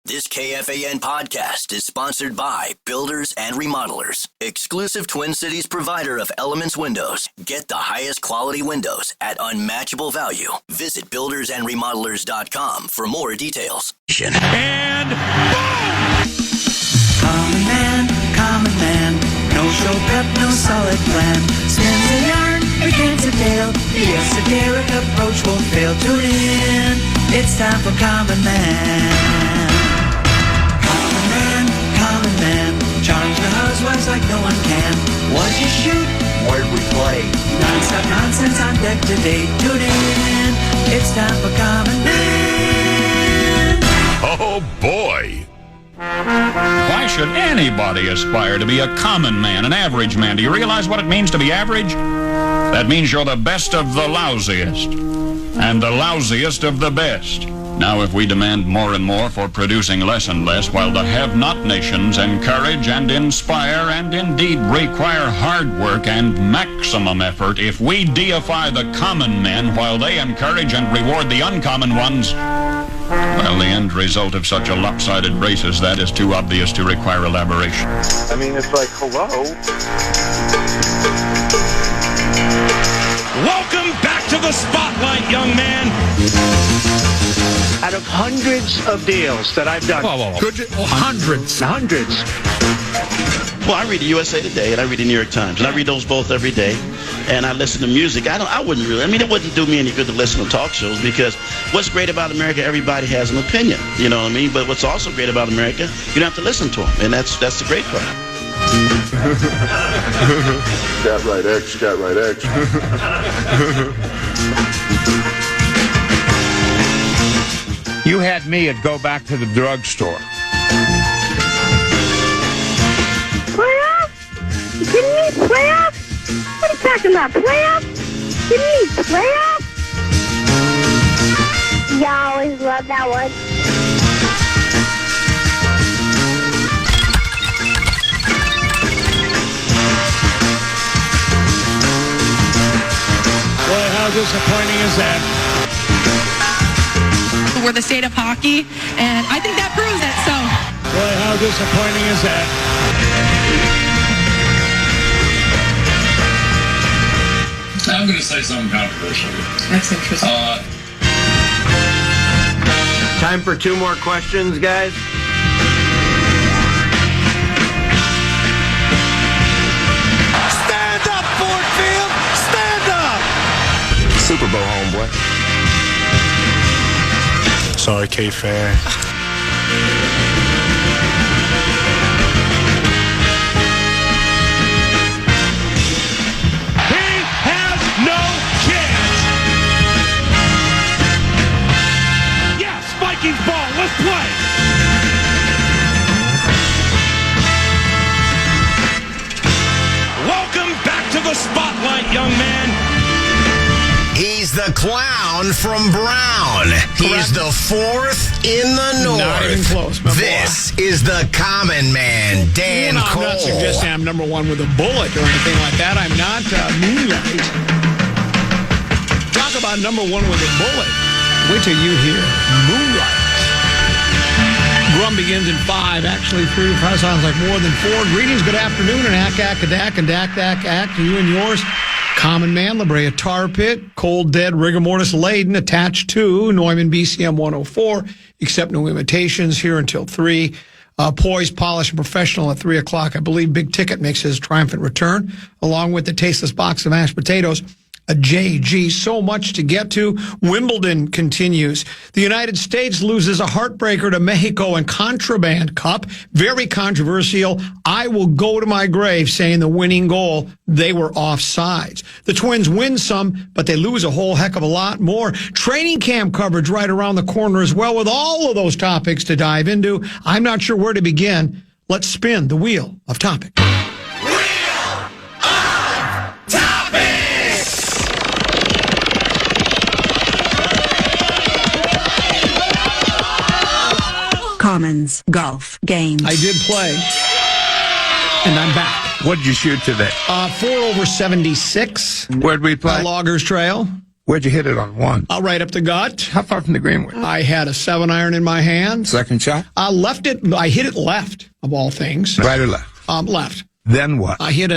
This KFAN podcast is sponsored by Builders and Remodelers, exclusive Twin Cities provider of Elements Windows. Get the highest quality windows at unmatchable value. Visit buildersandremodelers.com for more details. And boom! Common man, no show prep, no solid plan. Spins a yarn, begins a tale. The esoteric approach won't fail. Tune in, it's time for Common Man. Common man, charms the housewives like no one can. What'd you shoot? Where'd we play? Non-stop nonsense on deck today. Tune in, it's time for Common Man. Oh boy! Why should anybody aspire to be a common man, an average man? Do you realize what it means to be average? That means you're the best of the lousiest, and the lousiest of the best. Now, if we demand more and more for producing less and less, while the have-not nations encourage and inspire and indeed require hard work and maximum effort, if we deify the common men while they encourage and reward the uncommon ones, well, the end result of such a lopsided race as that is too obvious to require elaboration. I mean, it's like, hello? Welcome back to the spotlight, young man. Out of hundreds of deals that I've done. Hundreds. Well, I read the USA Today and I read the New York Times, and I read those both every day. And I listen to music. I wouldn't really. I mean, it wouldn't do me any good to listen to talk shows, because what's great about America, everybody has an opinion. You know what I mean? But what's also great about America, you don't have to listen to them, and that's the great part. Got right X, got right X. You had me at go back to the drugstore. Playoffs? You kidding me? Playoffs? What are you talking about? Playoffs? You mean playoffs? Yeah, I always love that one. Boy, how disappointing is that? We're the state of hockey, and I think that proves it, so. Boy, how disappointing is that? I'm going to say something controversial. That's interesting. Time for two more questions, guys. Stand up, Ford Field! Stand up! Super Bowl, homeboy. Sorry, KFAN. He has no chance. Yes, Vikings ball. Let's play. Welcome back to the spotlight, young man. He's the clown from Brown. He's the fourth in the north. Not even close, my This is the common man, Dan Cole. I'm not suggesting I'm number one with a bullet or anything like that. I'm not Moonlight. Talk about number one with a bullet. Wait till you hear Moonlight. Drum begins in 5, actually 3. Probably sounds like more than 4. Greetings, good afternoon, and ack, and ack to you and yours. Common Man, La Brea Tar Pit, Cold Dead, Rigor Mortis Laden, attached to Neumann BCM 104. Accept no invitations here until 3. Poised, polished, and professional at 3 o'clock. I believe Big Ticket makes his triumphant return, along with the tasteless box of mashed potatoes. A JG, so much to get to. Wimbledon continues. The United States loses a heartbreaker to Mexico in Contraband Cup. Very controversial. I will go to my grave saying the winning goal, they were offsides. The Twins win some, but they lose a whole heck of a lot more. Training camp coverage right around the corner as well, with all of those topics to dive into. I'm not sure where to begin. Let's spin the wheel of topics. Commons golf game. I did play, and I'm back. What did you shoot today? 4 over 76. Where'd we play? Loggers Trail. Where'd you hit it on one? Right up the gut. How far from the green were you? I had a 7-iron in my hand. Second shot? I hit it left, of all things. Right or left? Left. Then what? I hit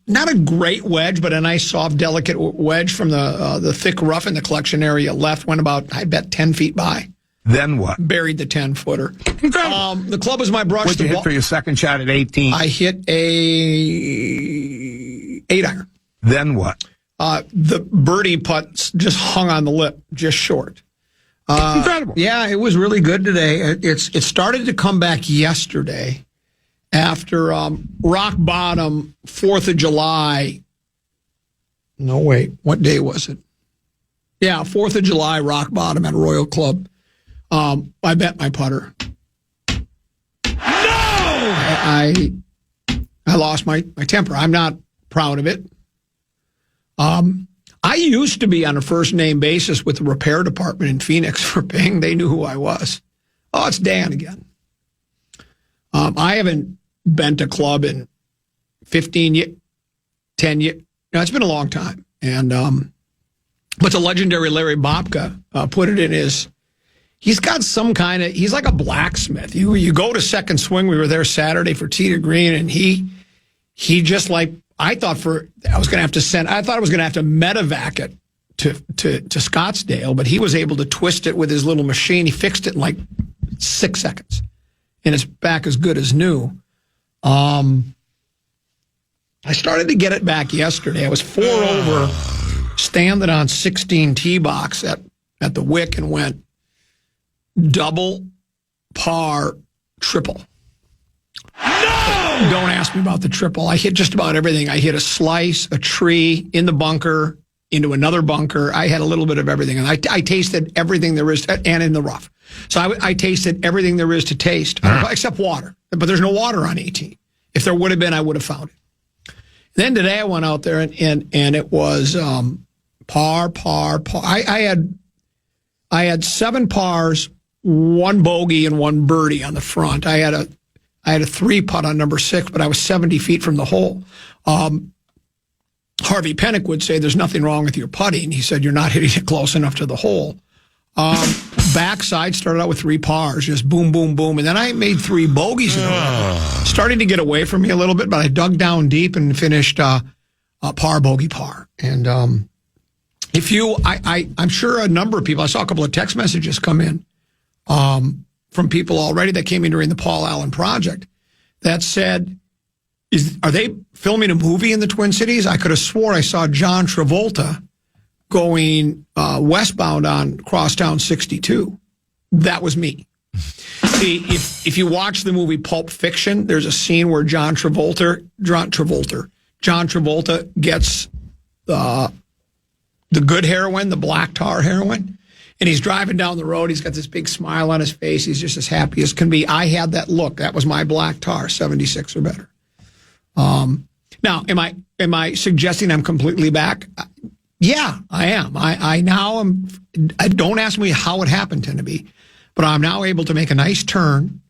not a great wedge, but a nice, soft, delicate wedge from the thick rough in the collection area left. Went about, I bet, 10 feet by. Then what? Buried the 10-footer. The club was my brush. What'd you hit for your second shot at 18? I hit a 8-iron. Then what? The birdie putt just hung on the lip, just short. Incredible. Yeah, it was really good today. It started to come back yesterday after rock bottom 4th of July. No, wait. What day was it? Yeah, 4th of July, rock bottom at Royal Club. I bet my putter. No! I lost my temper. I'm not proud of it. I used to be on a first-name basis with the repair department in Phoenix for Bing. They knew who I was. Oh, it's Dan again. I haven't bent a club in 15 years, 10 years. No, it's been a long time. And but the legendary Larry Bobka put it in his. He's got some kind of. He's like a blacksmith. You go to Second Swing. We were there Saturday for Tee to Green, and he just like. I thought I was going to have to medevac it to Scottsdale, but he was able to twist it with his little machine. He fixed it in like 6 seconds, and it's back as good as new. I started to get it back yesterday. I was 4 over, standing on 16 tee box at the Wick, and went double, par, triple. Don't ask me about the triple. I hit just about everything. I hit a slice, a tree, in the bunker, into another bunker. I had a little bit of everything. And I tasted everything there is, and in the rough. So I tasted everything there is to taste, except water. But there's no water on 18. If there would have been, I would have found it. Then today I went out there, and it was par. I had 7 pars, 1 bogey, and 1 birdie on the front. I had a 3-putt on number 6, but I was 70 feet from the hole. Harvey Penick would say there's nothing wrong with your putting. He said you're not hitting it close enough to the hole. Backside started out with 3 pars, just boom, boom, boom. And then I made 3 bogeys in a row. Starting to get away from me a little bit, but I dug down deep and finished par, bogey, par. And I'm sure a number of people, I saw a couple of text messages come in from people already that came in during the Paul Allen project that said, are they filming a movie in the Twin Cities? I could have swore I saw John Travolta going westbound on Crosstown 62. That was me. See, if you watch the movie Pulp Fiction, there's a scene where John Travolta gets the good heroin, the black tar heroin. And he's driving down the road. He's got this big smile on his face. He's just as happy as can be. I had that look. That was my black tar, 76 or better. Now, am I suggesting I'm completely back? Yeah, I am. I now am. Don't ask me how it happened to me, but I'm now able to make a nice turn,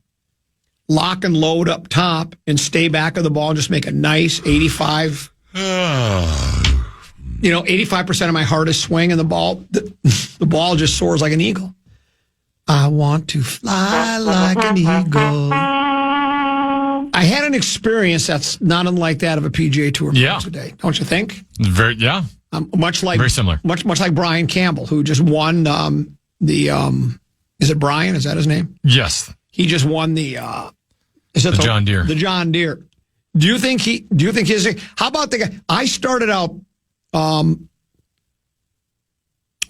lock and load up top, and stay back of the ball and just make a nice 85. 85% of my hardest swing, and the ball just soars like an eagle. I want to fly like an eagle. I had an experience that's not unlike that of a PGA Tour match today, don't you think? Very similar. Much like Brian Campbell, who just won is it Brian? Is that his name? Yes. He just won the John Deere. The John Deere. Do you think how about the guy? I started out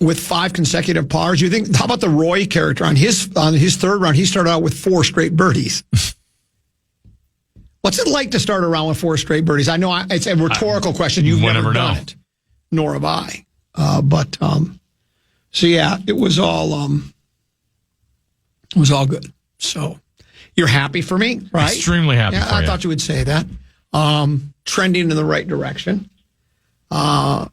with 5 consecutive pars. You think? How about the Roy character on his third round? He started out with 4 straight birdies. What's it like to start around with 4 straight birdies? I know it's a rhetorical question. You've never done it, nor have I. So yeah, it was all good. So you're happy for me, right? Extremely happy. Yeah, I thought you would say that. Trending in the right direction. I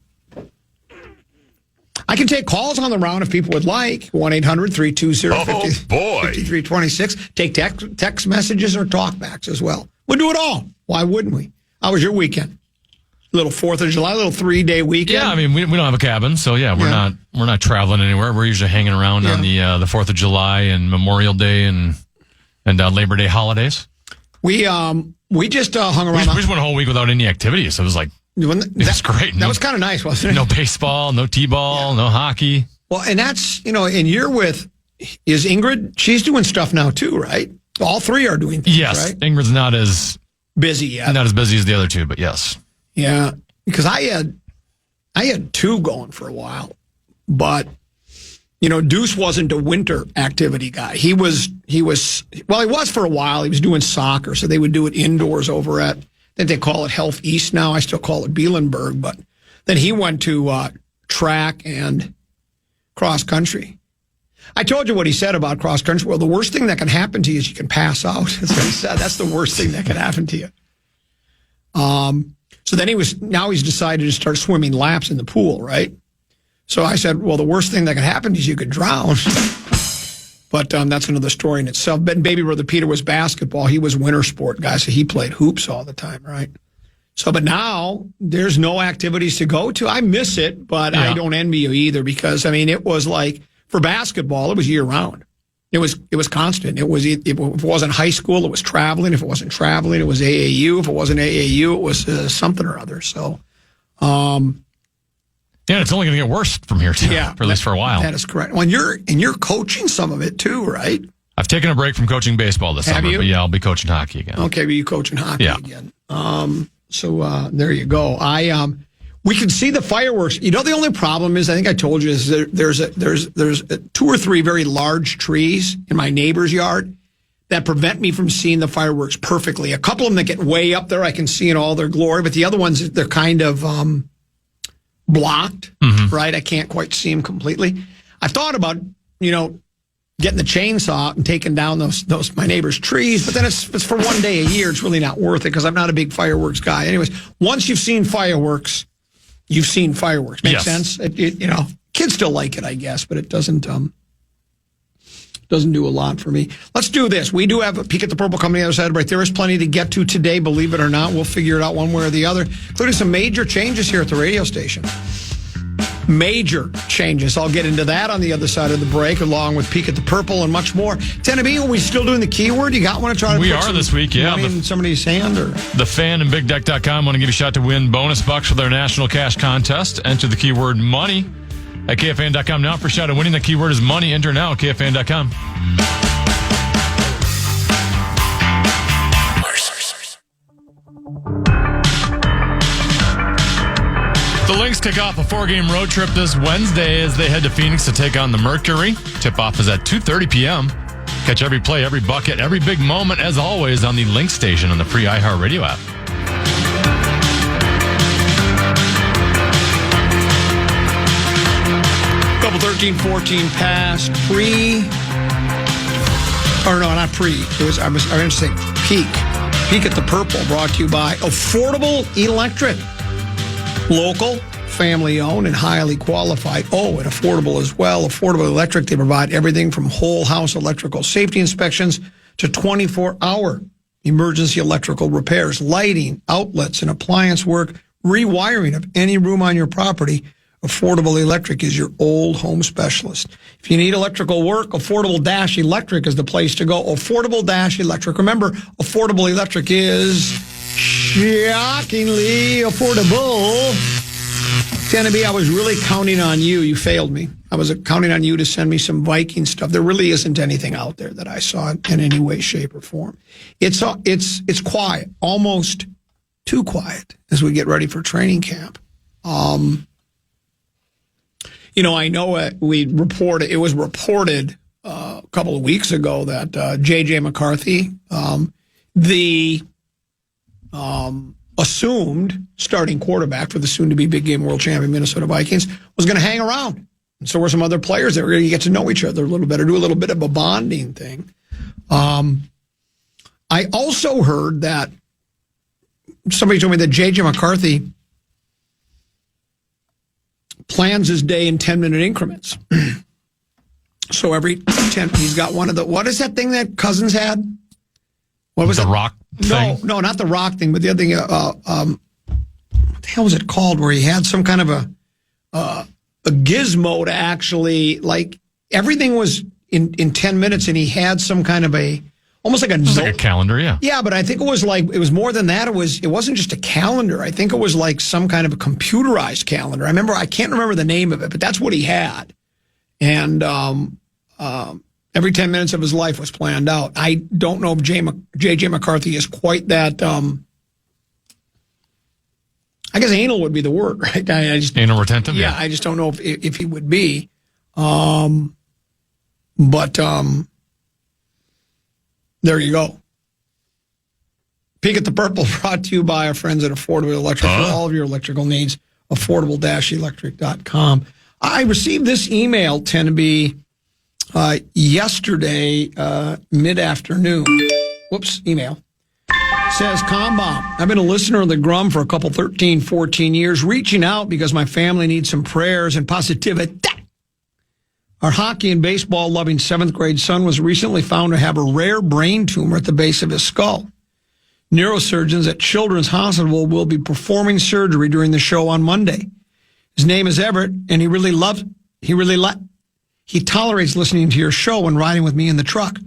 can take calls on the round if people would like. 1-800-320-5326. Take text messages or talkbacks as well. We'll do it all. Why wouldn't we? How was your weekend? little 4th of July, little 3-day weekend. Yeah, I mean, we don't have a cabin, so we're not traveling anywhere. We're usually hanging around on the 4th of July and Memorial Day and Labor Day holidays. We just hung around. We just went a whole week without any activity, so it was like that's great. That was kind of nice, wasn't it? No baseball, no t-ball, no hockey. Well, and that's and you're with is Ingrid. She's doing stuff now too, right? All three are doing things, yes, right? Ingrid's not as busy yet. Not as busy as the other two, but yes. Yeah, because I had two going for a while, but Deuce wasn't a winter activity guy. He was for a while. He was doing soccer, so they would do it indoors over at, I think they call it Health East now. I still call it Bielenberg, but then he went to track and cross country. I told you what he said about cross country. Well, the worst thing that can happen to you is you can pass out. That's what he said. That's the worst thing that can happen to you. So then he's decided to start swimming laps in the pool, right? So I said, well, the worst thing that could happen is you could drown. But that's another story in itself. But baby brother Peter was basketball. He was winter sport guy, so he played hoops all the time, right? So, but now there's no activities to go to. I miss it, but I don't envy you either because, it was like, for basketball, it was year round. It was constant. If it wasn't high school, it was traveling. If it wasn't traveling, it was AAU. If it wasn't AAU, it was something or other. So, yeah, it's only going to get worse from here too. Yeah, at least for a while. That is correct. Well, you're coaching some of it too, right? I've taken a break from coaching baseball this summer, but I'll be coaching hockey again. Okay, but you're coaching hockey again. So there you go. We can see the fireworks. The only problem is, I think I told you, is there's 2 or 3 very large trees in my neighbor's yard that prevent me from seeing the fireworks perfectly. A couple of them that get way up there, I can see in all their glory, but the other ones, they're kind of blocked, right? I can't quite see them completely. I thought about, getting the chainsaw out and taking down those my neighbor's trees, but then it's for one day a year. It's really not worth it because I'm not a big fireworks guy. Anyways, once you've seen fireworks, you've seen fireworks. Makes sense? Kids still like it, I guess, but it doesn't do a lot for me. Let's do this. We do have a peek at the purple coming on the other side, right? There is plenty to get to today, believe it or not. We'll figure it out one way or the other, including some major changes here at the radio station. Major changes. I'll get into that on the other side of the break, along with peek at the purple and much more. Tennessee, are we still doing the keyword? You got one to try to We are this week, yeah. In somebody's hand? Or? The Fan and BigDeck.com want to give you a shot to win bonus bucks for their national cash contest. Enter the keyword money at KFAN.com now for a shot at winning. The keyword is money. Enter now at KFAN.com. The Lynx kick off a 4-game road trip this Wednesday as they head to Phoenix to take on the Mercury. Tip-off is at 2:30 p.m. Catch every play, every bucket, every big moment, as always, on the Lynx station on the free iHeartRadio app. Couple 13-14 pass, not pre. It was, I was going to say peak. Peek at the purple, brought to you by Affordable Electric. Local, family-owned, and highly qualified. Oh, and affordable as well. Affordable Electric, they provide everything from whole house electrical safety inspections to 24-hour emergency electrical repairs, lighting, outlets, and appliance work, rewiring of any room on your property. Affordable Electric is your old home specialist. If you need electrical work, Affordable-Electric is the place to go. Affordable-Electric. Remember, Affordable Electric is shockingly affordable. Tennessee, I was really counting on you. You failed me. I was counting on you to send me some Viking stuff. There really isn't anything out there that I saw in any way, shape, or form. It's quiet, almost too quiet as we get ready for training camp. I know it was reported a couple of weeks ago that J.J. McCarthy, the assumed starting quarterback for the soon-to-be big game world champion Minnesota Vikings, was going to hang around. And so were some other players that were going to get to know each other a little better, do a little bit of a bonding thing. I also heard that somebody told me that J.J. McCarthy plans his day in 10-minute increments. So every 10, he's got one of the, what is that thing that Cousins had? What was the rock thing? No, not the rock thing, but the other thing, what the hell was it called? Where he had some kind of a gizmo to actually, like, everything was in 10 minutes, and he had some kind of almost like like a calendar, yeah. Yeah, but I think it was more than that. It wasn't just a calendar. I think it was like some kind of a computerized calendar. I can't remember the name of it, but that's what he had. And every 10 minutes of his life was planned out. I don't know if J.J. McCarthy is quite that, I guess anal would be the word, right? Anal retentive? Yeah, I just don't know if he would be. There you go. Peek at the Purple, brought to you by our friends at Affordable Electric. For all of your electrical needs, affordable-electric.com. I received this email, Tenby, yesterday, mid-afternoon. Whoops, email. Says, Combo, I've been a listener of the Grum for a couple 13, 14 years, reaching out because my family needs some prayers and positivity. Our hockey and baseball loving 7th grade son was recently found to have a rare brain tumor at the base of his skull. Neurosurgeons at Children's Hospital will be performing surgery during the show on Monday. His name is Everett, and he tolerates listening to your show and riding with me in the truck.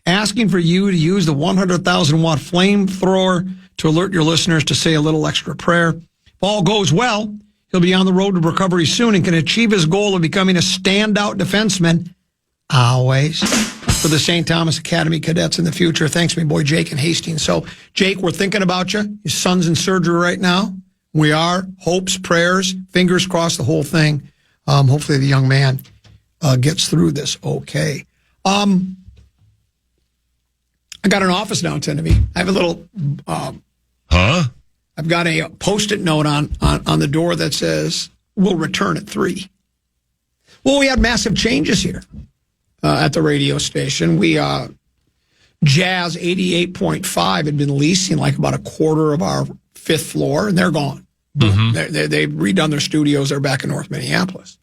Asking for you to use the 100,000-watt flamethrower to alert your listeners to say a little extra prayer. If all goes well, he'll be on the road to recovery soon and can achieve his goal of becoming a standout defenseman, always, for the St. Thomas Academy cadets in the future. Thanks, my boy Jake in Hastings. So, Jake, we're thinking about you. Your son's in surgery right now. We are. Hopes, prayers, fingers crossed, the whole thing. Hopefully the young man gets through this okay. I got an office now, Tenby. I have a little... I've got a Post-it note on the door that says, we'll return at 3. Well, we had massive changes here at the radio station. We, Jazz 88.5 had been leasing like about a quarter of our 5th floor, and they're gone. Mm-hmm. They've redone their studios. They're back in North Minneapolis.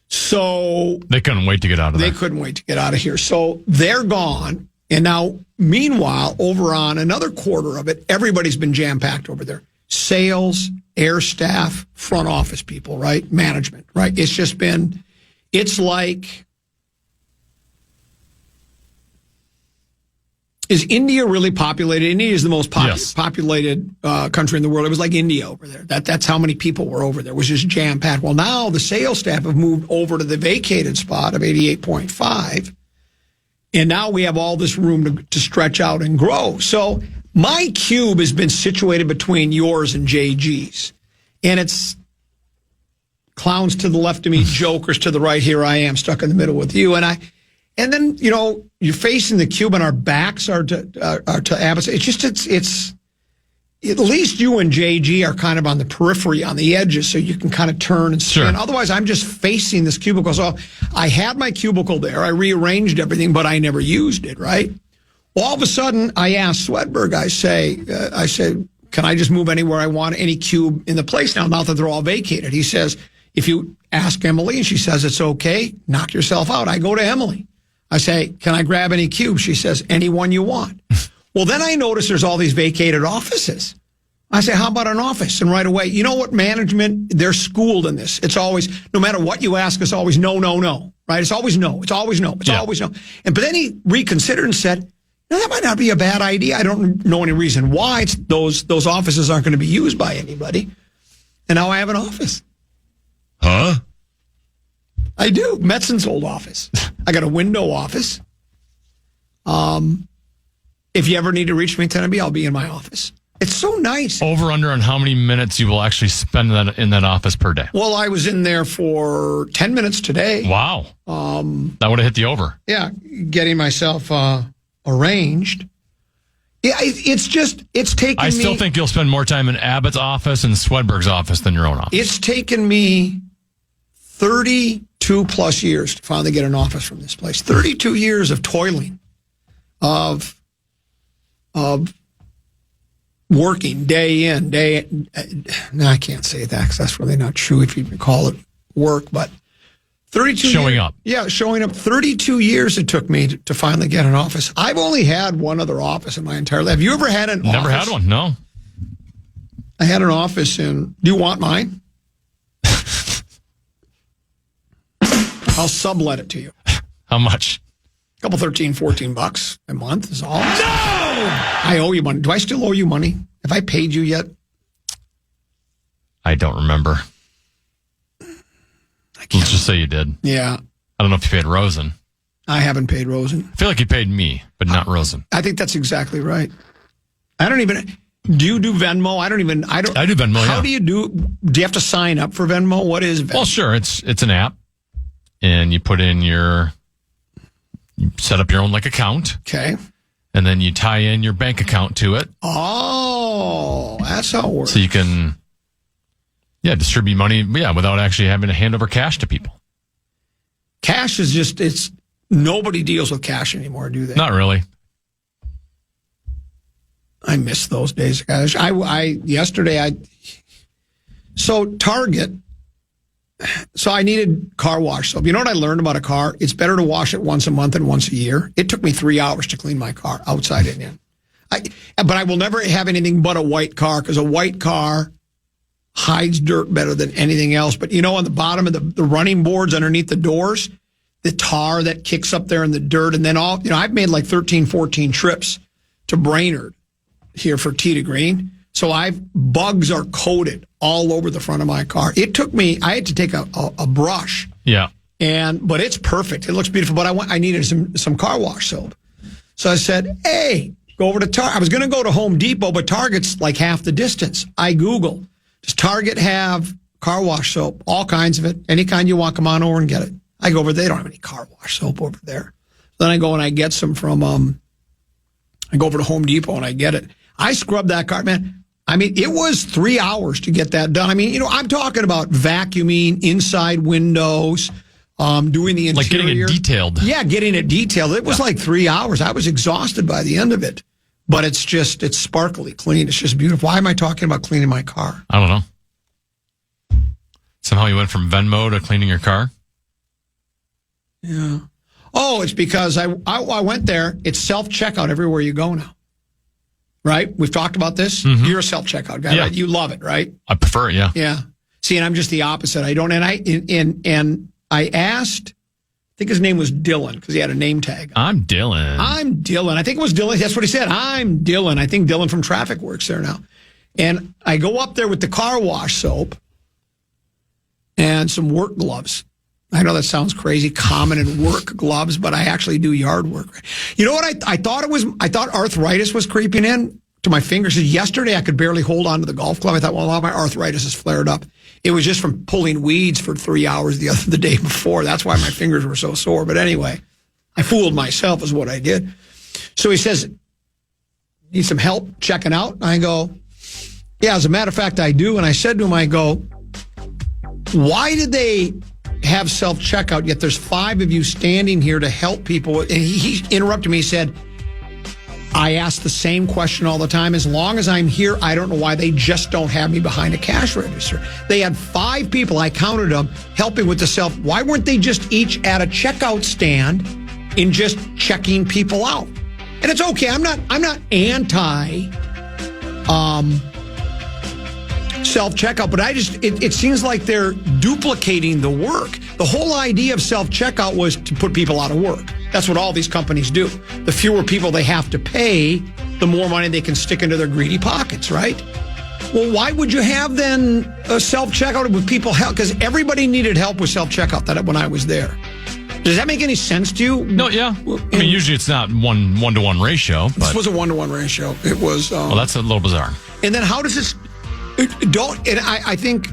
So... They couldn't wait to get out of there. They couldn't wait to get out of here. So they're gone. And now, meanwhile, over on another quarter of it, everybody's been jam-packed over there. Sales, air staff, front office people, right? Management, right? It's just been, it's like, is India really populated? India is the most populated country in the world. It was like India over there. That's how many people were over there. It was just jam-packed. Well, now the sales staff have moved over to the vacated spot of 88.5. And now we have all this room to stretch out and grow. So my cube has been situated between yours and JG's. And it's clowns to the left of me, jokers to the right. Here I am stuck in the middle with you. And then, you know, you're facing the cube and our backs are to Abbott. It's at least you and JG are kind of on the periphery, on the edges, so you can kind of turn and spin. Sure. Otherwise, I'm just facing this cubicle. So I had my cubicle there. I rearranged everything, but I never used it, right? All of a sudden, I asked Swedberg, I said, can I just move anywhere I want, any cube in the place now that they're all vacated? He says, if you ask Emily and she says it's okay, knock yourself out. I go to Emily. I say, can I grab any cubes? She says, any one you want. Well, then I notice there's all these vacated offices. I say, how about an office? And right away, you know what, management, they're schooled in this. It's always, no matter what you ask, it's always no, no, no, right? It's always no. It's always no. It's always no. But then he reconsidered and said, no, that might not be a bad idea. I don't know any reason why those offices aren't going to be used by anybody. And now I have an office. Huh? I do. Metson's old office. I got a window office. If you ever need to reach me, Tenby, I'll be in my office. It's so nice. Over under on how many minutes you will actually spend in that office per day? Well, I was in there for 10 minutes today. Wow. That would have hit the over. Yeah, getting myself arranged. Yeah, it's taken me... I still think you'll spend more time in Abbott's office and Swedberg's office than your own office. It's taken me 32 plus years to finally get an office from this place. 32 years of toiling, of working day in, day... No, I can't say that because that's really not true if you can call it work, but 32 Showing up. Yeah, showing up. 32 years it took me to finally get an office. I've only had one other office in my entire life. Have you ever had an office? Never had one, no. I had an office in. Do you want mine? I'll sublet it to you. How much? A couple $13-14 a month is all. No! I owe you money. Do I still owe you money? Have I paid you yet? I don't remember. Let's just say you did. Yeah. I don't know if you paid Rosen. I haven't paid Rosen. I feel like you paid me, but not Rosen. I think that's exactly right. I don't even. Do you do Venmo? I do Venmo. How do you do? Do you have to sign up for Venmo? What is Venmo? Well, sure. It's an app, and you put in you set up your own account. Okay. And then you tie in your bank account to it. Oh, that's how it works. So you can, distribute money, without actually having to hand over cash to people. Cash is just, nobody deals with cash anymore, do they? Not really. I miss those days, guys. Target, so I needed car wash soap. You know what I learned about a car? It's better to wash it once a month than once a year. It took me 3 hours to clean my car, outside and in. But I will never have anything but a white car, because a white car hides dirt better than anything else. But on the bottom of the running boards underneath the doors, the tar that kicks up there in the dirt, and then I've made like 13, 14 trips to Brainerd here for Tee to Green. So bugs are coated all over the front of my car. It took me, I had to take a brush. Yeah. But it's perfect. It looks beautiful. But I needed some car wash soap. So I said, hey, go over to Target. I was going to go to Home Depot, but Target's like half the distance. I Google, does Target have car wash soap? All kinds of it. Any kind you want, come on over and get it. I go over, they don't have any car wash soap over there. Then I go and I get some from, I go over to Home Depot and I get it. I scrubbed that car, man. I mean, it was 3 hours to get that done. I mean, I'm talking about vacuuming inside windows, doing the interior. Like getting it detailed. Yeah, getting it detailed. It was like 3 hours. I was exhausted by the end of it. But it's sparkly clean. It's just beautiful. Why am I talking about cleaning my car? I don't know. Somehow you went from Venmo to cleaning your car? Yeah. Oh, it's because I went there. It's self-checkout everywhere you go now. Right? We've talked about this. Mm-hmm. You're a self-checkout guy, right? You love it, right? I prefer it, yeah. Yeah. See, and I'm just the opposite. I don't. And I asked, I think his name was Dylan, because he had a name tag. I'm Dylan. I think it was Dylan. That's what he said. I'm Dylan. I think Dylan from Traffic works there now. And I go up there with the car wash soap and some work gloves. I know that sounds crazy, common in work gloves, but I actually do yard work. You know what I thought it was? I thought arthritis was creeping in to my fingers. Yesterday, I could barely hold on to the golf club. I thought, well, a lot of my arthritis has flared up. It was just from pulling weeds for 3 hours the day before. That's why my fingers were so sore. But anyway, I fooled myself is what I did. So he says, need some help checking out? I go, yeah, as a matter of fact, I do. And I said to him, I go, why did they have self-checkout, yet there's 5 of you standing here to help people? And he interrupted me. He said, I ask the same question all the time. As long as I'm here, I don't know why they just don't have me behind a cash register. They had 5 people, I counted them, helping with the self. Why weren't they just each at a checkout stand in just checking people out? And it's okay. I'm not anti self-checkout, but it seems like they're duplicating the work. The whole idea of self-checkout was to put people out of work. That's what all these companies do. The fewer people they have to pay, the more money they can stick into their greedy pockets, right? Well, why would you have then a self-checkout with people help? Because everybody needed help with self-checkout when I was there. Does that make any sense to you? No, yeah. I mean, usually it's not one-to-one ratio. But this was a one-to-one ratio. It was. Well, that's a little bizarre. And then how does this? I think.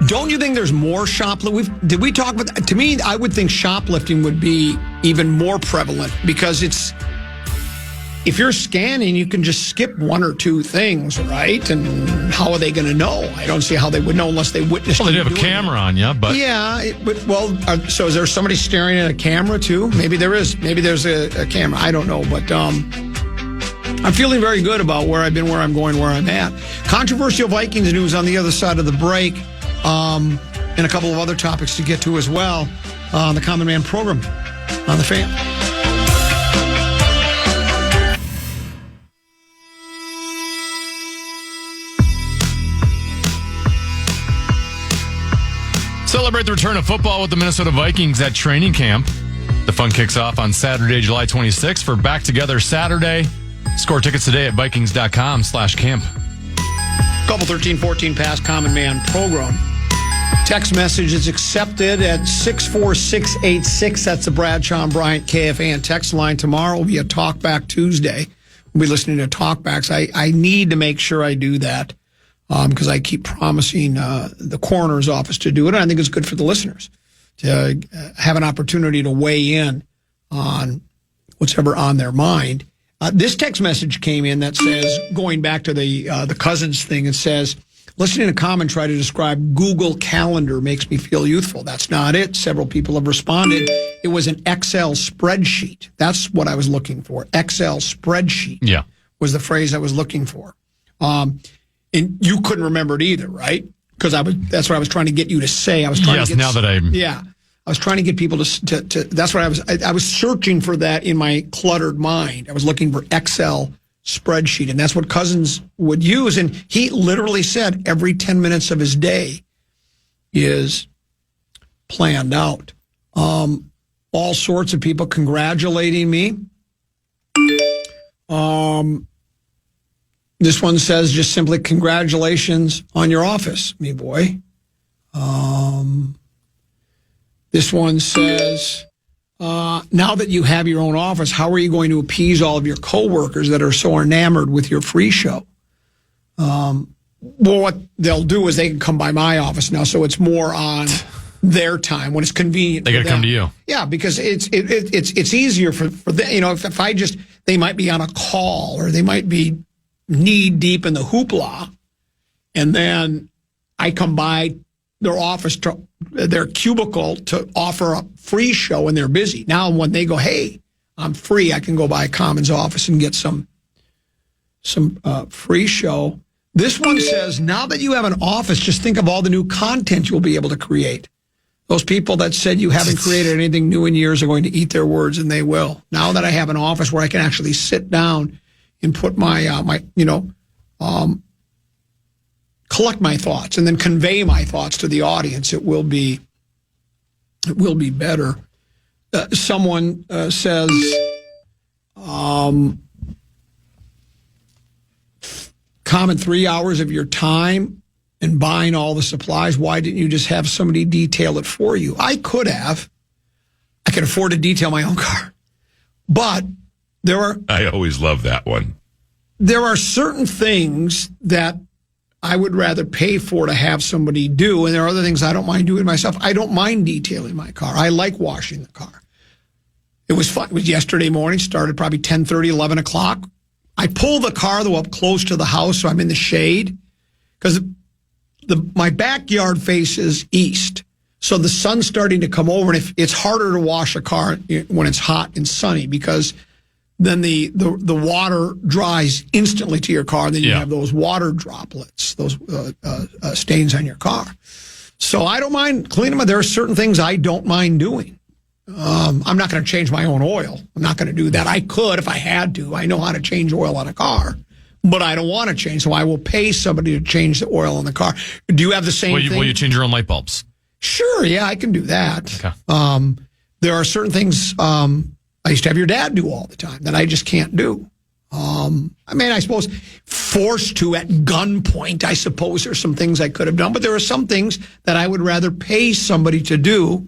Don't you think there's more shoplifting? Did we talk about? To me, I would think shoplifting would be even more prevalent because it's. If you're scanning, you can just skip 1 or 2 things, right? And how are they going to know? I don't see how they would know unless they witnessed. Well, they do have a camera on you, but yeah. So is there somebody staring at a camera too? Maybe there is. Maybe there's a camera. I don't know, but I'm feeling very good about where I've been, where I'm going, where I'm at. Controversial Vikings news on the other side of the break, and a couple of other topics to get to as well on the Common Man program on the Fan. Celebrate the return of football with the Minnesota Vikings at training camp. The fun kicks off on Saturday, July 26th for Back Together Saturday. Score tickets today at Vikings.com/camp. Couple 13-14 past Common Man program. Text message is accepted at 64686. That's the Bradshaw and Bryant KFAN text line. Tomorrow will be a Talkback Tuesday. We'll be listening to Talkbacks. I need to make sure I do that because I keep promising the coroner's office to do it. And I think it's good for the listeners to have an opportunity to weigh in on what's ever on their mind. This text message came in that says, going back to the cousins thing, it says, listening to Common try to describe Google Calendar makes me feel youthful. That's not it. Several people have responded. It was an Excel spreadsheet. That's what I was looking for. Excel spreadsheet was the phrase I was looking for. And you couldn't remember it either, right? Because that's what I was trying to get you to say. I was trying to get, I was trying to get people to that's what I was searching for that in my cluttered mind. I was looking for Excel spreadsheet, and that's what Cousins would use. And he literally said every 10 minutes of his day is planned out. All sorts of people congratulating me. This one says just simply congratulations on your office, me boy. This one says, now that you have your own office, how are you going to appease all of your coworkers that are so enamored with your free show? Well, what they'll do is they can come by my office now, so it's more on their time when it's convenient. They got to come to you. Yeah, because it's easier for them. You know, if I just, they might be on a call or they might be knee deep in the hoopla, and then I come by their office, their cubicle, to offer a free show, and they're busy. Now when they go, hey, I'm free, I can go by Common's office and get some free show. This one says, now that you have an office, just think of all the new content you'll be able to create. Those people that said you haven't created anything new in years are going to eat their words, and they will. Now that I have an office where I can actually sit down and put collect my thoughts and then convey my thoughts to the audience, it will be better. Someone says, Common 3 hours of your time and buying all the supplies. Why didn't you just have somebody detail it for you? I could have. I could afford to detail my own car. But I always love that one. There are certain things that I would rather pay for to have somebody do, and there are other things I don't mind doing myself. I don't mind detailing my car. I like washing the car. It was fun. It was yesterday morning, started probably 10:30, 11 o'clock. I pull the car, though, up close to the house, so I'm in the shade, because my backyard faces east. So the sun's starting to come over, and it's harder to wash a car when it's hot and sunny, because then the water dries instantly to your car, and then you have those water droplets, those stains on your car. So I don't mind cleaning them. There are certain things I don't mind doing. I'm not going to change my own oil. I'm not going to do that. I could if I had to. I know how to change oil on a car, but I don't want to change, so I will pay somebody to change the oil on the car. Do you have the same thing? Will you change your own light bulbs? Sure, yeah, I can do that. Okay. There are certain things I used to have your dad do all the time that I just can't do. I suppose forced to at gunpoint, I suppose there's some things I could have done, but there are some things that I would rather pay somebody to do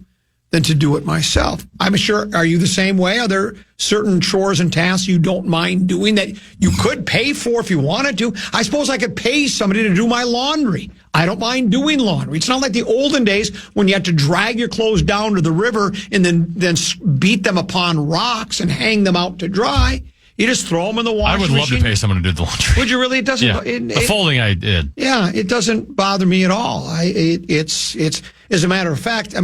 than to do it myself. I'm sure, are you the same way? Are there certain chores and tasks you don't mind doing that you could pay for if you wanted to? I suppose I could pay somebody to do my laundry. I don't mind doing laundry. It's not like the olden days when you had to drag your clothes down to the river and then beat them upon rocks and hang them out to dry. You just throw them in the washing machine. I would love to pay someone to do the laundry. Would you really? It doesn't. Yeah. The folding I did. Yeah, it doesn't bother me at all. It's as a matter of fact,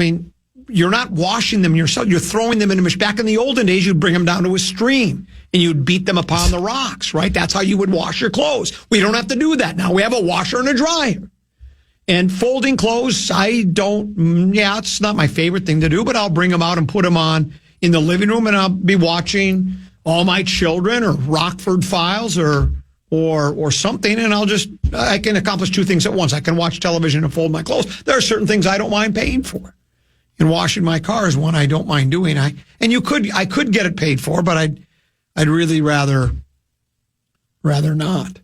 you're not washing them yourself. You're throwing them in a machine. Back in the olden days, you'd bring them down to a stream and you'd beat them upon the rocks, right? That's how you would wash your clothes. We don't have to do that now. We have a washer and a dryer. And folding clothes, it's not my favorite thing to do, but I'll bring them out and put them on in the living room, and I'll be watching All My Children or Rockford Files or or something, and I can accomplish two things at once. I can watch television and fold my clothes. There are certain things I don't mind paying for. And washing my car is one I don't mind doing. I could get it paid for, but I'd really rather not.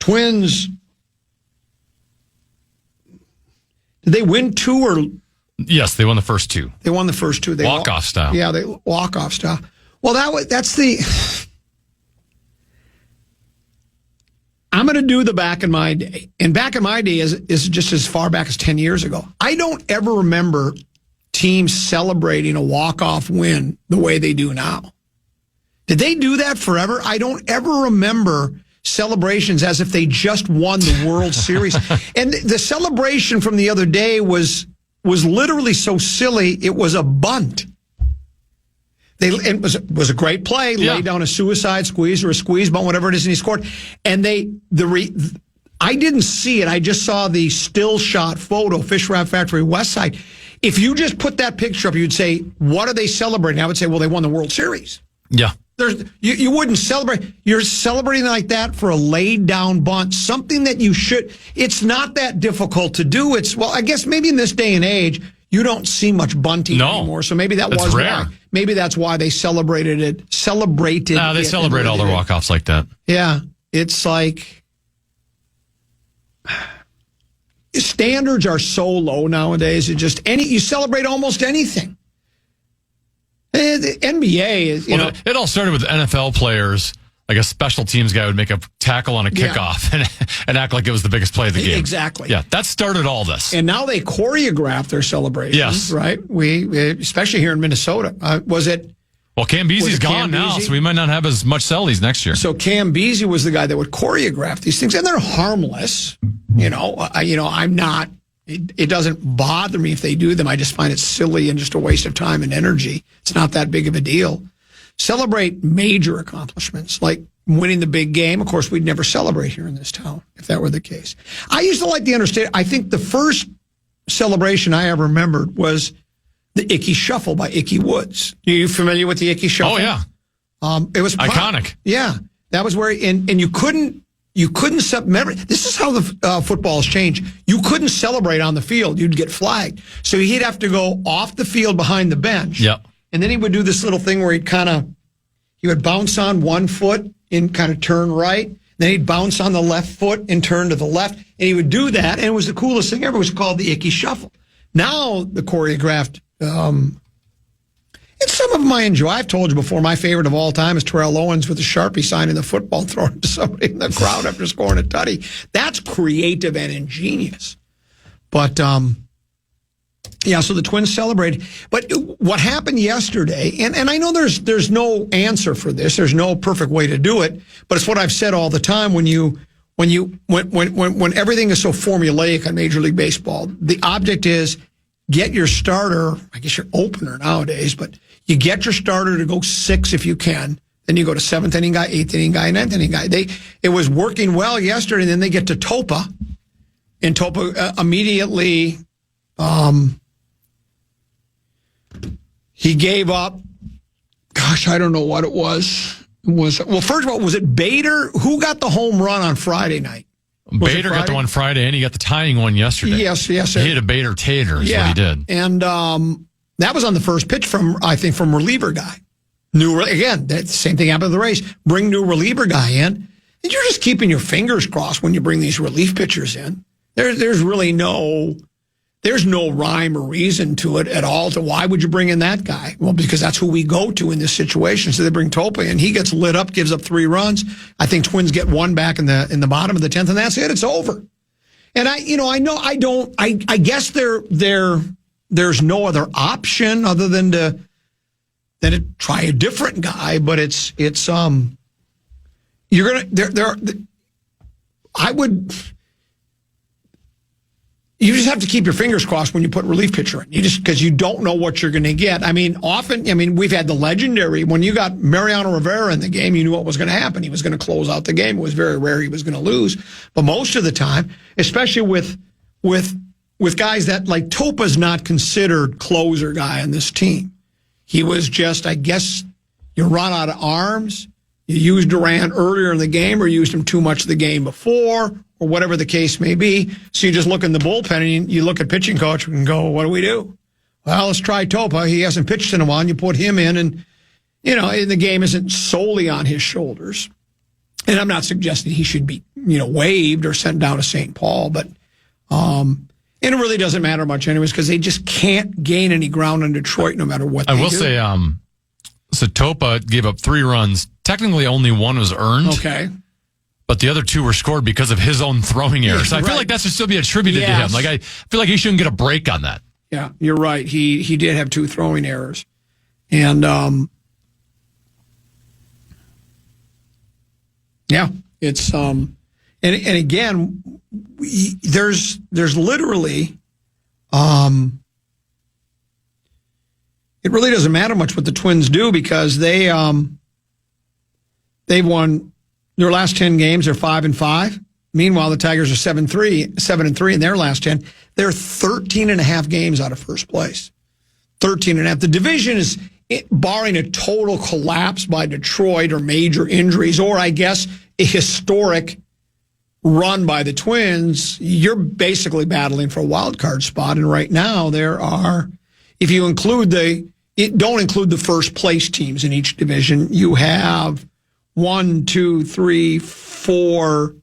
Twins, did they win two or? Yes, they won the first two. They won the first two. Walk-off style. Yeah, they walk-off style. Well, that's the. I'm going to do the back in my day. And back in my day is just as far back as 10 years ago. I don't ever remember teams celebrating a walk-off win the way they do now. Did they do that forever? I don't ever remember celebrations as if they just won the World Series. And the celebration from the other day was literally so silly, it was a bunt. It was a great play, lay down a suicide squeeze or a squeeze bunt, whatever it is, and he scored. And I didn't see it. I just saw the still shot photo, Fish Wrap Factory West Side. If you just put that picture up, you'd say, what are they celebrating? I would say, well, they won the World Series. Yeah. You wouldn't celebrate. You're celebrating like that for a laid down bunt, something that you should. It's not that difficult to do. I guess maybe in this day and age, you don't see much bunting anymore. So maybe that was rare. Why. Maybe that's why they celebrated it. No, they celebrate all their walk-offs like that. Yeah. It's like standards are so low nowadays. You celebrate almost anything. The NBA is, it all started with NFL players. Like a special teams guy would make a tackle on a kickoff and act like it was the biggest play of the game. Exactly. Yeah, that started all this. And now they choreograph their celebrations. Yes. Right? We especially here in Minnesota. Was it? Well, Cam Beasley's gone now, so we might not have as much cellies next year. So Cam Beasley was the guy that would choreograph these things, and they're harmless. I'm not. It doesn't bother me if they do them. I just find it silly and just a waste of time and energy. It's not that big of a deal. Celebrate major accomplishments like winning the big game. Of course, we'd never celebrate here in this town if that were the case. I used to like the understand. I think the first celebration I ever remembered was the Icky Shuffle by Icky Woods. Are you familiar with the Icky Shuffle? Oh yeah, it was iconic. Yeah, that was where and you couldn't. Remember, this is how the football has changed. You couldn't celebrate on the field; you'd get flagged. So he'd have to go off the field behind the bench. Yep. And then he would do this little thing where he would bounce on one foot and kind of turn right. Then he'd bounce on the left foot and turn to the left. And he would do that, and it was the coolest thing ever. It was called the Icky Shuffle. Now the choreographed. And some of them I enjoy. I've told you before, my favorite of all time is Terrell Owens with a Sharpie signing the football, throwing it to somebody in the crowd after scoring a tutty. That's creative and ingenious. But, so the Twins celebrated. But what happened yesterday, and I know there's no answer for this. There's no perfect way to do it. But it's what I've said all the time when everything is so formulaic on Major League Baseball. The object is get your starter, I guess your opener nowadays, but you get your starter to go 6 if you can. Then you go to 7th inning guy, 8th inning guy, 9th inning guy. It was working well yesterday, and then they get to Topa. And Topa immediately, he gave up. Gosh, I don't know what it was. First of all, was it Bader? Who got the home run on Friday night? Bader got the one Friday, and he got the tying one yesterday. Yes. He hit a Bader tater is what he did. And that was on the first pitch from reliever guy. Again, that same thing happened to the Rays. Bring new reliever guy in, and you're just keeping your fingers crossed when you bring these relief pitchers in. There's really no rhyme or reason to it at all. To why would you bring in that guy? Well, because that's who we go to in this situation. So they bring Topa in. He gets lit up, gives up 3 runs. I think Twins get 1 back in the bottom of the 10th, and that's it. It's over. And I guess there's no other option other than to try a different guy. But you just have to keep your fingers crossed when you put relief pitcher in. Because you don't know what you're going to get. We've had the legendary, when you got Mariano Rivera in the game, you knew what was going to happen. He was going to close out the game. It was very rare he was going to lose. But most of the time, especially with guys that, like Topa's not considered closer guy on this team. He was just, I guess You run out of arms. You used Durant earlier in the game or used him too much the game before or whatever the case may be. So you just look in the bullpen and you look at pitching coach and go, what do we do? Well, let's try Topa. He hasn't pitched in a while. You put him in and, and the game isn't solely on his shoulders. And I'm not suggesting he should be, waived or sent down to St. Paul, but and it really doesn't matter much anyways because they just can't gain any ground in Detroit no matter what they do. I will say, so Topa gave up 3 runs. Technically, only 1 was earned. Okay. But the other 2 were scored because of his own throwing errors. So I feel like that should still be attributed to him. Like I feel like he shouldn't get a break on that. Yeah, you're right. He did have 2 throwing errors. And it's and again there's literally it really doesn't matter much what the Twins do because they've won their last 10 games. They're 5-5. Meanwhile, the Tigers are 7-3 in their last 10. They're 13.5 games out of first place. 13.5. The division is, barring a total collapse by Detroit or major injuries, or I guess a historic run by the Twins, you're basically battling for a wild card spot. And right now there are, if you include don't include the first place teams in each division, you have 1, 2, 3, 4,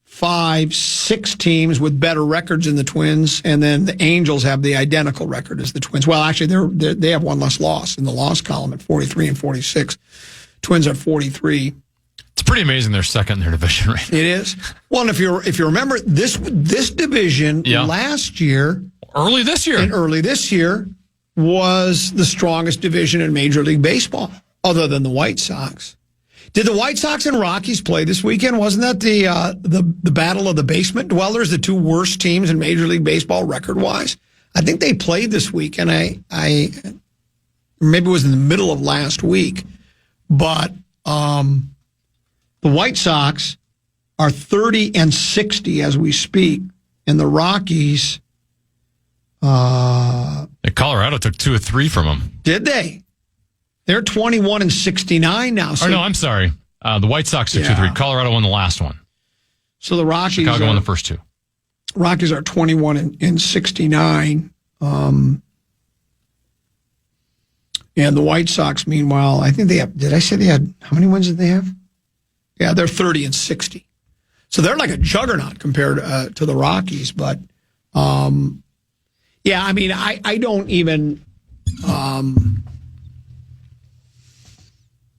5, 6 teams with better records than the Twins, and then the Angels have the identical record as the Twins. Well, actually, they have 1 less loss in the loss column at 43 and 46. Twins are 43. It's pretty amazing they're second in their division right now. It is. Well, and if you remember this division last year, early this year was the strongest division in Major League Baseball, other than the White Sox. Did the White Sox and Rockies play this weekend? Wasn't that the battle of the basement dwellers, the 2 worst teams in Major League Baseball record-wise? I think they played this week, and I maybe it was in the middle of last week. But the White Sox are 30-60 as we speak, and the Rockies. Colorado took 2 or 3 from them. Did they? They're 21-69 now. So, no, I'm sorry. The White Sox took 2 or 3. Colorado won the last one. So the Rockies. Chicago won the first 2. Rockies are 21-69. And the White Sox, meanwhile, I think they have. Did I say they had? How many wins did they have? Yeah, they're 30-60. So they're like a juggernaut compared to the Rockies. But yeah, I mean, I don't even.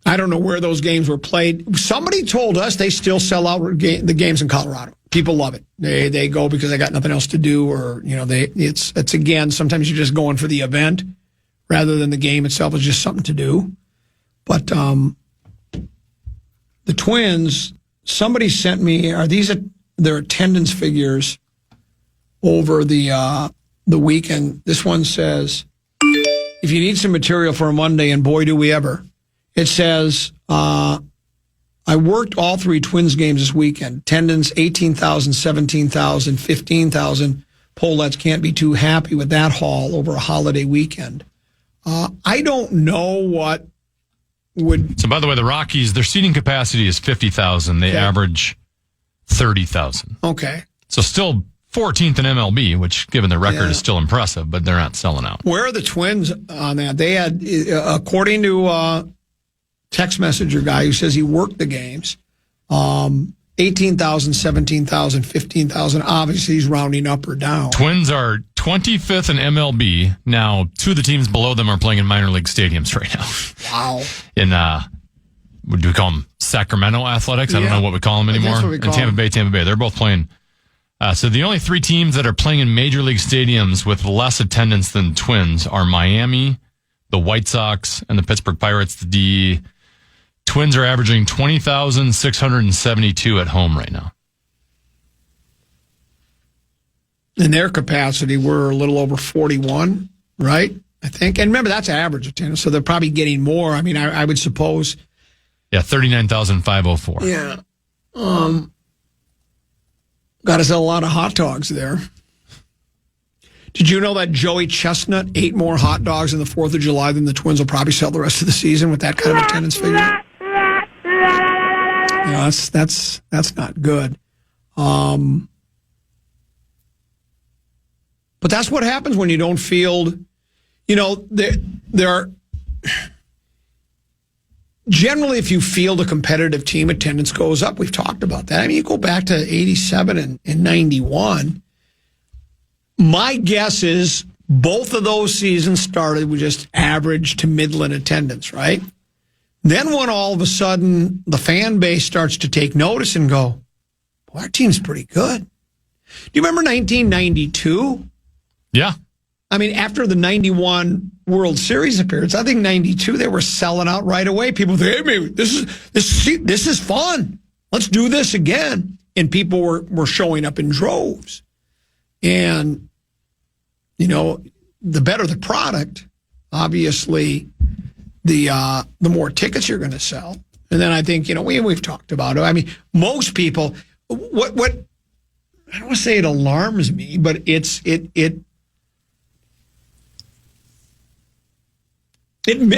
I don't know where those games were played. Somebody told us they still sell out the games in Colorado. People love it. They go because they got nothing else to do, or it's again, sometimes you're just going for the event rather than the game itself is just something to do. But the Twins, somebody sent me, are these their attendance figures over the weekend? This one says, if you need some material for a Monday, and boy do we ever. It says, I worked all 3 Twins games this weekend. Attendance, 18,000, 17,000, 15,000. Polettes can't be too happy with that haul over a holiday weekend. I don't know what would... So, by the way, the Rockies, their seating capacity is 50,000. They average 30,000. Okay. So still 14th in MLB, which, given their record, is still impressive, but they're not selling out. Where are the Twins on that? They had, according to... text messenger guy who says he worked the games, 18,000, 17,000, 15,000. Obviously, he's rounding up or down. Twins are 25th in MLB. Now, 2 of the teams below them are playing in minor league stadiums right now. Wow. In, what do we call them? Sacramento Athletics? I don't know what we call them anymore. That's what we call Tampa Bay. They're both playing. So the only 3 teams that are playing in major league stadiums with less attendance than Twins are Miami, the White Sox, and the Pittsburgh Pirates. The Twins are averaging 20,672 at home right now. In their capacity, we're a little over 41, right? I think. And remember, that's average attendance, so they're probably getting more. I mean, I would suppose. Yeah, 39,504. Yeah. Got to sell a lot of hot dogs there. Did you know that Joey Chestnut ate more hot dogs on the 4th of July than the Twins will probably sell the rest of the season with that kind of attendance figure? That's not good. But that's what happens when you don't field. There are generally, if you field a competitive team, attendance goes up. We've talked about that. I mean, you go back to 87 and 91. My guess is both of those seasons started with just average to middling attendance, right? Then when all of a sudden the fan base starts to take notice and go, boy, our team's pretty good. Do you remember 1992? Yeah. I mean, after the 91 World Series appearance, I think 92, they were selling out right away. People think, hey, man, this is fun. Let's do this again. And people were showing up in droves. And, the better the product, obviously, the more tickets you're going to sell. And then I think, we've talked about it. I mean, most people, what I don't want to say it alarms me, but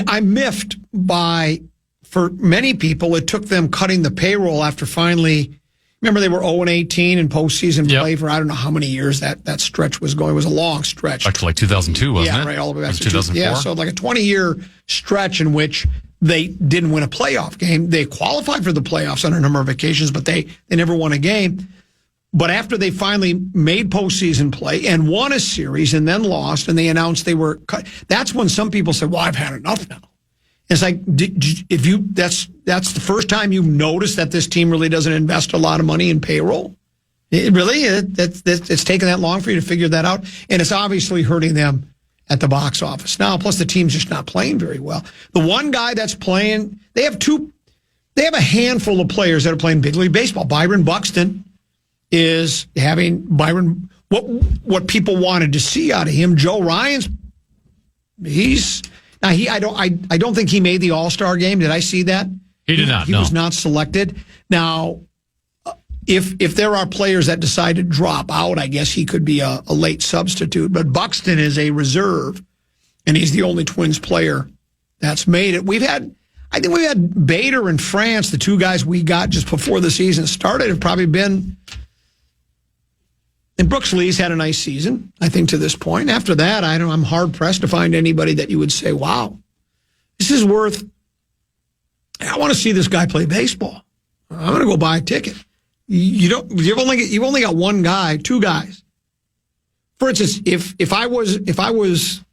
I'm miffed by, for many people, it took them cutting the payroll after finally, remember they were 0-18 in postseason play for I don't know how many years that stretch was going. It was a long stretch. Back to like 2002, wasn't it? Yeah, right, all the way back to 2004. Yeah, so like a 20-year stretch in which they didn't win a playoff game. They qualified for the playoffs on a number of occasions, but they never won a game. But after they finally made postseason play and won a series and then lost, and they announced they were cut, that's when some people said, "Well, I've had enough now." It's like, that's the first time you've noticed that this team really doesn't invest a lot of money in payroll. It's taken that long for you to figure that out, and it's obviously hurting them at the box office now. Plus, the team's just not playing very well. The one guy that's playing, they have a handful of players that are playing big league baseball. Byron Buxton is having what people wanted to see out of him. Joe Ryan's I don't think he made the All-Star game. Did I see that? He did not. He was not selected. Now, if there are players that decide to drop out, I guess he could be a late substitute. But Buxton is a reserve, and he's the only Twins player that's made it. I think we've had Bader and France, the two guys we got just before the season started, have probably been. And Brooks Lee's had a nice season, I think, to this point. After that, I'm hard-pressed to find anybody that you would say, wow, this is worth, I want to see this guy play baseball. I'm going to go buy a ticket. You've only got one guy, two guys. For instance, if I was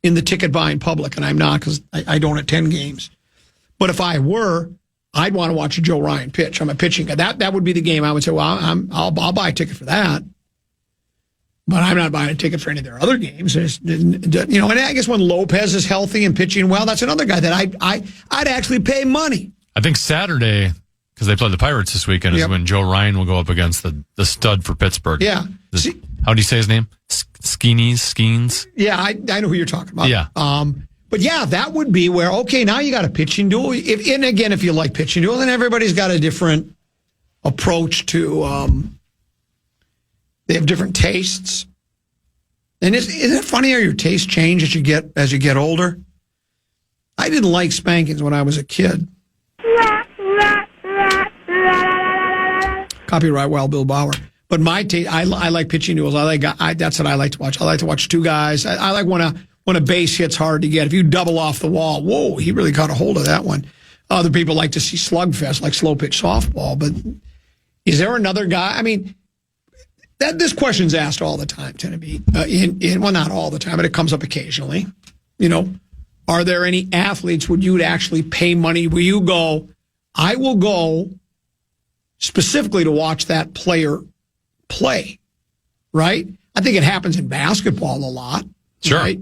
in the ticket buying public, and I'm not because I don't attend games, but if I were, I'd want to watch a Joe Ryan pitch. I'm a pitching guy. That would be the game I would say, well, I'll buy a ticket for that. But I'm not buying a ticket for any of their other games. And I guess when Lopez is healthy and pitching well, that's another guy that I'd actually pay money. I think Saturday, because they play the Pirates this weekend, is when Joe Ryan will go up against the stud for Pittsburgh. Yeah. How do you say his name? Skeens? Yeah, I know who you're talking about. Yeah. But yeah, that would be where, okay, now you got a pitching duel. And again, if you like pitching duels, then everybody's got a different approach to they have different tastes. And isn't it funny how your tastes change as you get older? I didn't like spankings when I was a kid. Copyright Wild Bill Bauer. But my taste, I like pitching duels. That's what I like to watch. I like to watch two guys. I like when a base hits hard to get. If you double off the wall, whoa, he really got a hold of that one. Other people like to see slugfest, like slow pitch softball. But is there another guy? I mean, this question's asked all the time, Tennessee. Well, not all the time, but it comes up occasionally. Are there any athletes would you actually pay money? Will you go, I will go specifically to watch that player play, right? I think it happens in basketball a lot. Sure. Right?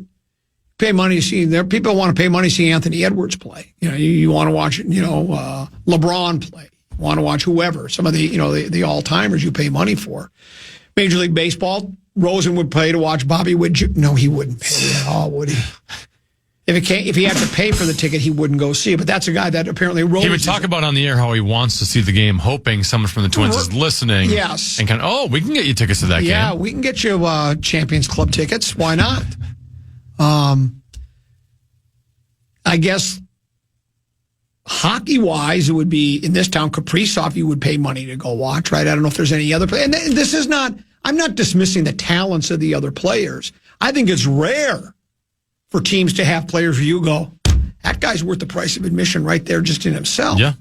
Pay money to see there. People want to pay money to see Anthony Edwards play. You want to watch, LeBron play. You want to watch whoever. Some of the all-timers you pay money for. Major League Baseball, Rosen would pay to watch Bobby Witt. No, he wouldn't pay at all, would he? If he had to pay for the ticket, he wouldn't go see it. But that's a guy that apparently He would talk about on the air how he wants to see the game, hoping someone from the Twins is listening. Yes. And we can get you tickets to that game. Yeah, we can get you Champions Club tickets. Why not? I guess hockey-wise, it would be, in this town, Kaprizov, you would pay money to go watch, right? I don't know if there's any other play. And this is not, I'm not dismissing the talents of the other players. I think it's rare for teams to have players where you go, that guy's worth the price of admission right there just in himself. Yeah.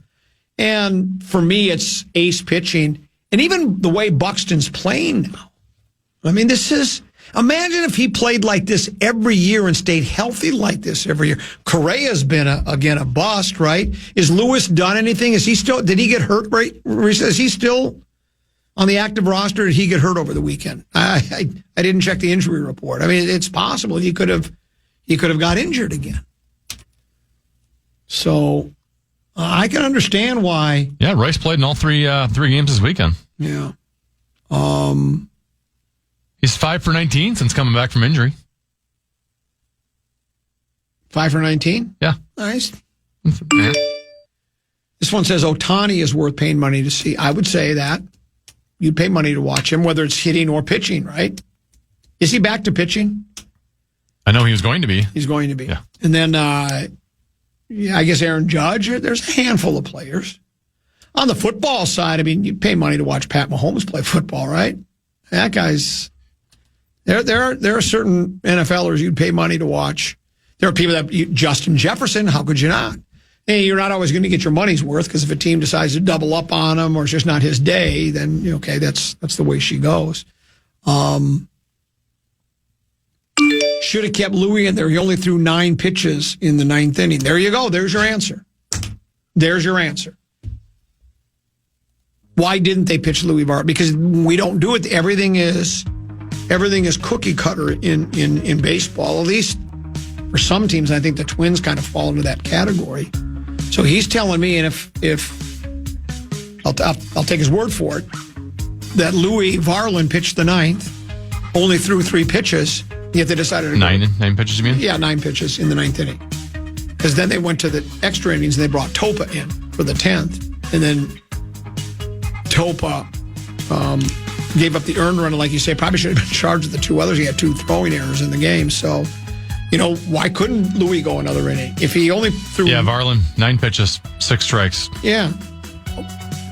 And for me, it's ace pitching. And even the way Buxton's playing now. I mean, imagine if he played like this every year and stayed healthy like this every year. Correa's been, a bust, right? Is Lewis done anything? Did he get hurt, right? Is he still on the active roster? Or did he get hurt over the weekend? I didn't check the injury report. I mean, it's possible he could have got injured again. So I can understand why. Yeah, Rice played in all three games this weekend. Yeah. He's 5 for 19 since coming back from injury. 5 for 19? Yeah. Nice. Yeah. This one says Ohtani is worth paying money to see. I would say that. You'd pay money to watch him, whether it's hitting or pitching, right? Is he back to pitching? I know he was going to be. He's going to be. Yeah. And then, I guess Aaron Judge. There's a handful of players. On the football side, I mean, you pay money to watch Pat Mahomes play football, right? That guy's... There are certain NFLers you'd pay money to watch. There are people Justin Jefferson, how could you not? Hey, you're not always going to get your money's worth because if a team decides to double up on him or it's just not his day, then, okay, that's the way she goes. Should have kept Louis in there. He only threw 9 pitches in the 9th inning. There you go. There's your answer. There's your answer. Why didn't they pitch Louis Varland? Because we don't do it. Everything is cookie cutter in baseball. At least for some teams, I think the Twins kind of fall into that category. So he's telling me, and if I'll take his word for it, that Louis Varland pitched the 9th, only threw 3 pitches, yet they decided to nine pitches, you mean? Yeah, 9 pitches in the 9th inning. Because then they went to the extra innings and they brought Topa in for the 10th, and then Topa gave up the earned run, and like you say, probably should have been charged with the 2 others. He had 2 throwing errors in the game. So, why couldn't Louis go another inning? If he only threw... Yeah, Varland, 9 pitches, 6 strikes. Yeah.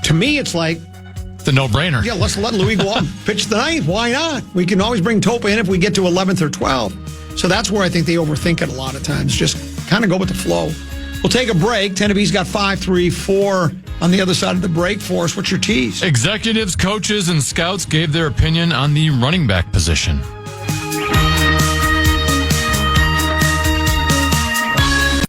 To me, it's like... It's a no-brainer. Yeah, let's let Louis go up and pitch the 9th. Why not? We can always bring Topa in if we get to 11th or 12th. So that's where I think they overthink it a lot of times. Just kind of go with the flow. We'll take a break. Tennessee's got 5, 3, 4 on the other side of the break for us. What's your tease? Executives, coaches, and scouts gave their opinion on the running back position.